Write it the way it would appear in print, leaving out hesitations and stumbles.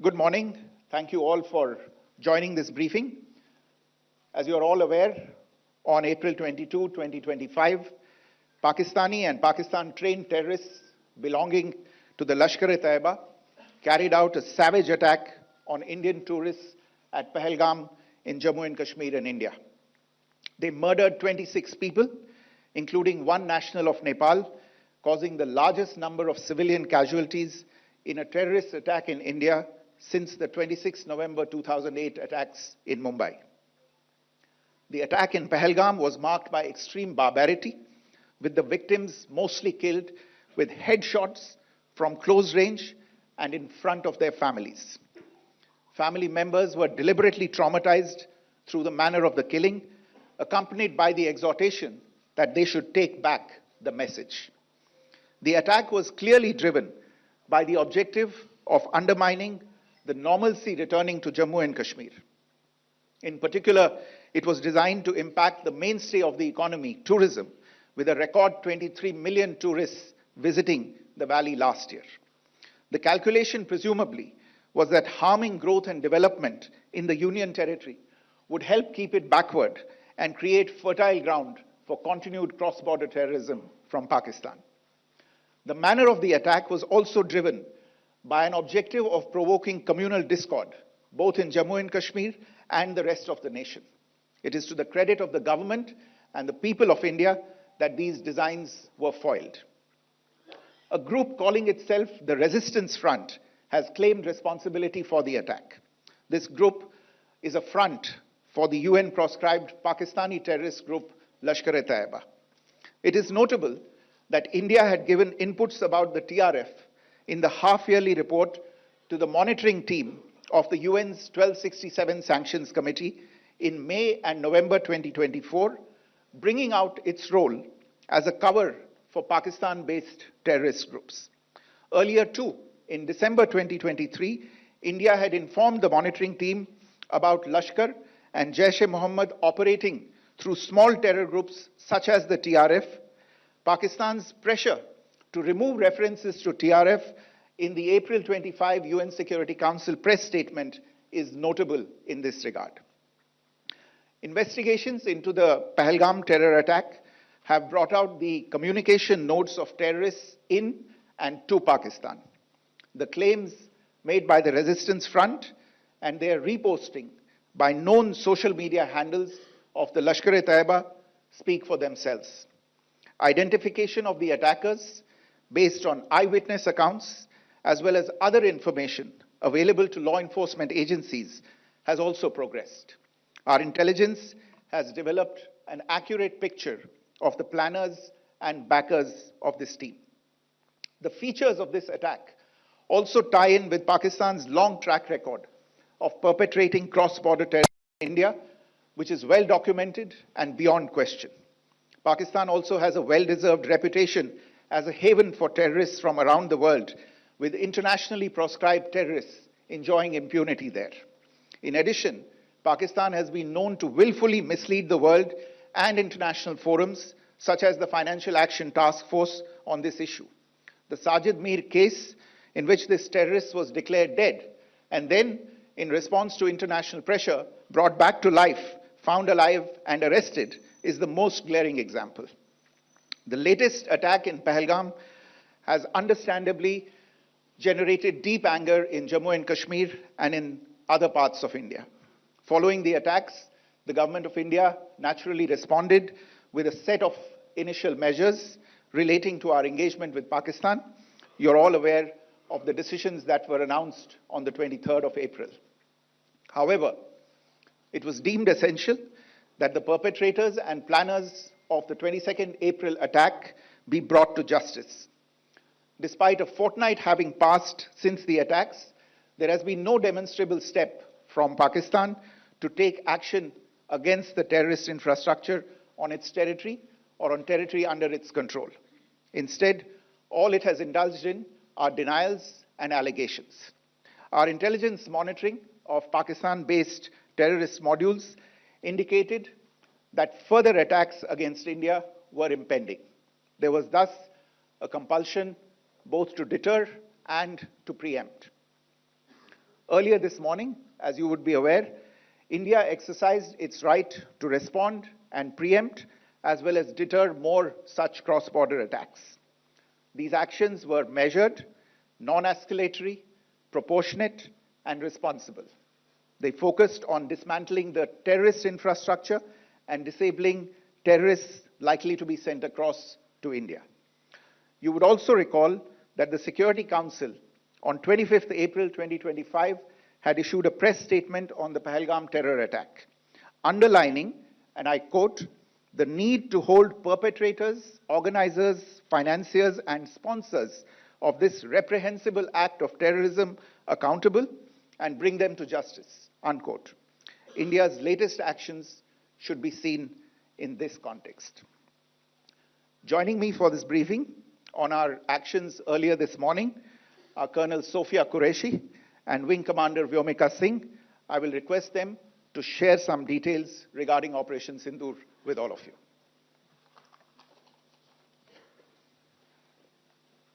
Good morning. Thank you all for joining this briefing. As you are all aware, on April 22, 2025, Pakistani and Pakistan-trained terrorists belonging to the Lashkar-e-Taiba carried out a savage attack on Indian tourists at Pahelgam in Jammu and Kashmir in India. They murdered 26 people, including one national of Nepal, causing the largest number of civilian casualties in a terrorist attack in India since the 26 November 2008 attacks in Mumbai. The attack in Pahelgam was marked by extreme barbarity, with the victims mostly killed with headshots from close range and in front of their families. Family members were deliberately traumatized through the manner of the killing, accompanied by the exhortation that they should take back the message. The attack was clearly driven by the objective of undermining the normalcy returning to Jammu and Kashmir. In particular, it was designed to impact the mainstay of the economy, tourism, with a record 23 million tourists visiting the valley last year. The calculation, presumably, was that harming growth and development in the Union Territory would help keep it backward and create fertile ground for continued cross-border terrorism from Pakistan. The manner of the attack was also driven by an objective of provoking communal discord, both in Jammu and Kashmir and the rest of the nation. It is to the credit of the government and the people of India that these designs were foiled. A group calling itself the Resistance Front has claimed responsibility for the attack. This group is a front for the UN-proscribed Pakistani terrorist group Lashkar-e-Taiba. It is notable that India had given inputs about the TRF in the half-yearly report to the monitoring team of the UN's 1267 Sanctions Committee in May and November 2024, bringing out its role as a cover for Pakistan-based terrorist groups. Earlier too, in December 2023, India had informed the monitoring team about Lashkar and Jaish-e-Mohammed operating through small terror groups such as the TRF. Pakistan's pressure to remove references to TRF in the April 25 UN Security Council press statement is notable in this regard. Investigations into the Pahelgam terror attack have brought out the communication notes of terrorists in and to Pakistan. The claims made by the Resistance Front and their reposting by known social media handles of the Lashkar-e-Taiba speak for themselves. Identification of the attackers based on eyewitness accounts as well as other information available to law enforcement agencies has also progressed. Our intelligence has developed an accurate picture of the planners and backers of this team. The features of this attack also tie in with Pakistan's long track record of perpetrating cross-border terrorism in India, which is well documented and beyond question. Pakistan also has a well-deserved reputation as a haven for terrorists from around the world, with internationally proscribed terrorists enjoying impunity there. In addition, Pakistan has been known to willfully mislead the world and international forums, such as the Financial Action Task Force, on this issue. The Sajid Mir case, in which this terrorist was declared dead, and then, in response to international pressure, brought back to life, found alive and arrested, is the most glaring example. The latest attack in Pahelgam has understandably generated deep anger in Jammu and Kashmir and in other parts of India. Following the attacks, the government of India naturally responded with a set of initial measures relating to our engagement with Pakistan. You're all aware of the decisions that were announced on the 23rd of April. However, it was deemed essential that the perpetrators and planners of the 22nd April attack be brought to justice. Despite a fortnight having passed since the attacks, there has been no demonstrable step from Pakistan to take action against the terrorist infrastructure on its territory or on territory under its control. Instead, all it has indulged in are denials and allegations. Our intelligence monitoring of Pakistan-based terrorist modules indicated that further attacks against India were impending. There was thus a compulsion both to deter and to preempt. Earlier this morning, as you would be aware, India exercised its right to respond and preempt, as well as deter more such cross-border attacks. These actions were measured, non-escalatory, proportionate, and responsible. They focused on dismantling the terrorist infrastructure and disabling terrorists likely to be sent across to India. You would also recall that the Security Council on 25th April 2025 had issued a press statement on the Pahelgam terror attack, underlining, and I quote, the need to hold perpetrators, organizers, financiers, and sponsors of this reprehensible act of terrorism accountable and bring them to justice, unquote. India's latest actions should be seen in this context. Joining me for this briefing on our actions earlier this morning are Colonel Sophia Qureshi and Wing Commander Vyomika Singh. I will request them to share some details regarding Operation Sindoor with all of you.